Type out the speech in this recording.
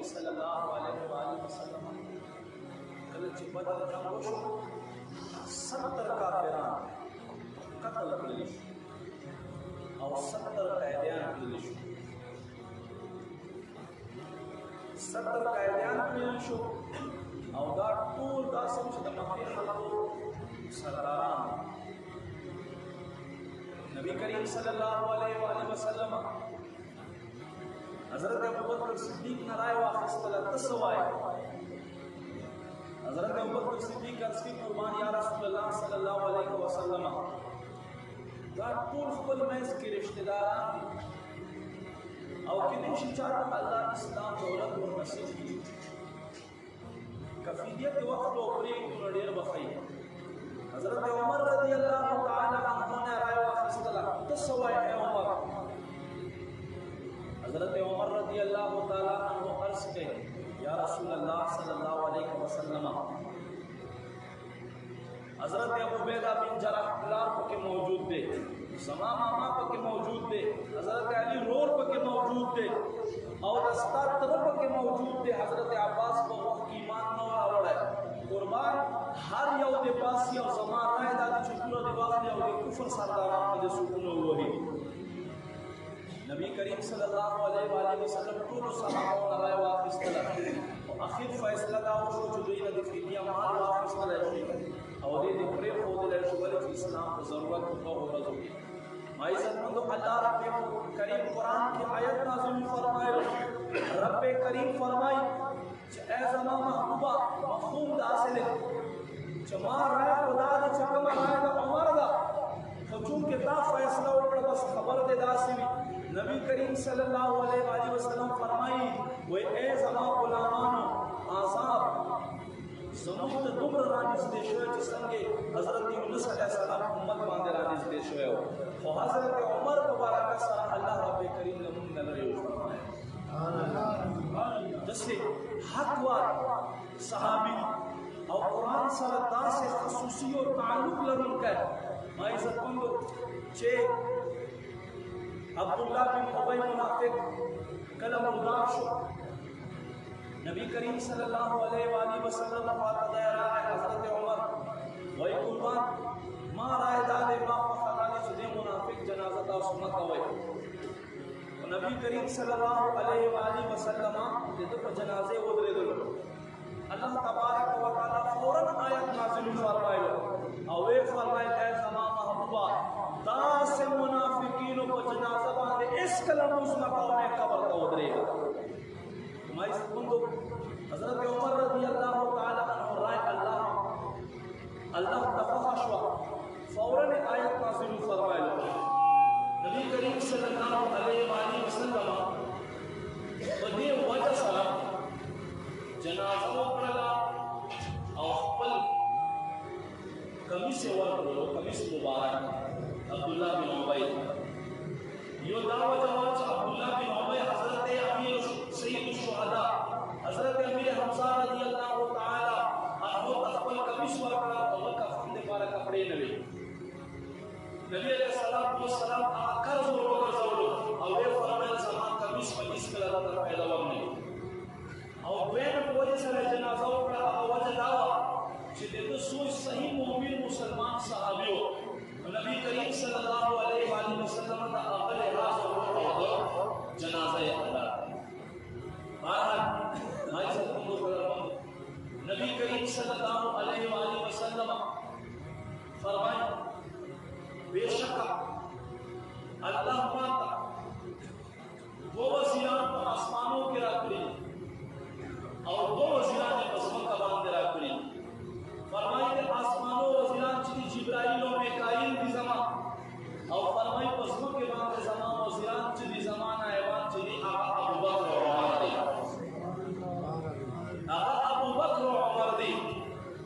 صلی اللہ علیہ وآلہ وسلم کله چې بدر جنگ وشو 70 کافران قتل کړل او 70 قیدیان کړل شو 70 قیدیان کړل شو او دا ټول داسې چې د مکې خلکو سرداران نبی کریم صلی اللہ علیہ وآلہ وسلم حضرت ابوبکر صدیق نے رائے واخیستل تسوائے حضرت ابوبکر صدیق عرض کی قربان یا رسول اللہ صلی اللہ علیہ وسلم دا ټول خپل منځ کې رشتہ داران او کله چې چاته الله اسلام دولت ورنصیب کړي کفیدیت وخت او پرې ډېر بخای حضرت عمر رضی اللہ تعالی عنہ نے رائے واخیستل تسوائے عمر حضرت عمر رضی اللہ تعالی عنہ عرض کے یا رسول اللہ صلی اللہ علیہ وسلم حضرت ابو عبیدہ بن جراح پلار پکے موجود تھے زما ماما پکے موجود تھے حضرت علی رور پکے موجود تھے اور استاد تر پکے موجود تھے حضرت عباس کو وقت ایمان نہ راوڑے قربان ہر یو دے پاس یو زما رائے دا چکلو دے واقع یو دے کفر سرداران دے سکونو وہی نبی کریم صلی اللہ علیہ وآلہ وسلم طول صحابہ رائے واخیستل اخیر فیصلہ دا شو چې دوی نه د فدیه مال واخیستل شي او دې پرې ښودل شي چې اسلام ته ضرورت په ورځو کې ما عزت مند الله رب کریم قرآن کی آیت نازل فرمائے رب کریم فرمائے چې اے زما محبوبہ مفهوم دا اصل چې ما رائے خدا دې چې کومه رائے د عمر دا خو چونکې تا فیصله وکړه بس خبر دې داسې وي نبی کریم صلی اللہ علیہ وآلہ وسلم فرمائی وہ اے زما غلامانو آزاد زمون ته دومره رانږدې شوی چې څنګه حضرت یونس علیہ السلام امت باندې رانږدې شوی خو حضرت عمر مبارک سره الله رب کریم لمون لري فرمایا دسه حق وار صحابی او قرآن سره داسې خصوصي او تعلق لرونکی ما عزت مندو چې عبداللہ بن ابی منافق کلم مردار شو نبی کریم صلی اللہ علیہ وآلہ وسلم فاتدہ رائے حضرت عمر وی قربان ما رائے دادے ما فخدانی چدے منافق جنازت و سنت ہوئے نبی کریم صلی اللہ علیہ وآلہ وسلم دیدو پر جنازے ادرے دلو اللہ تبارک و تعالی فوراً آیت نازل فرمائے اوے فرمائے اے زمان محبوبہ دا سے منافقین کو جنازہ باندے اس کلم اس مقام میں قبر کا ادرے گا تمہاری سکندو حضرت عمر رضی اللہ تعالی عنہ رائے اللہ تفخش وقت فوراً آیت نازل فرمائے نبی کریم صلی اللہ علیہ وآلہ وسلم بدے وجہ سلام جنازہ اکرلا او خپل کمیس ورکلو کمیس مبارک عبداللہ بن ابی یہ دعوی جواب عبداللہ بن ابی حضرت امیر سید الشہداء حضرت امیر حمزہ رضی اللہ تعالی عنہ خپل کمیس ورکلا او کفن دے پارا کپڑے نوی نبی علیہ السلام قرض ورکړو او یې فرمایل زما کمیس په هیڅ کله راته پیدا ونه او بین پوجې سره جنازه وکړه او وجه دا وه چې د ده سوچ صحیح مؤمن مسلمان صحابي و نبی کریم صلی اللہ علیہ وآلہ وسلم دا اول احراز جنازه ادا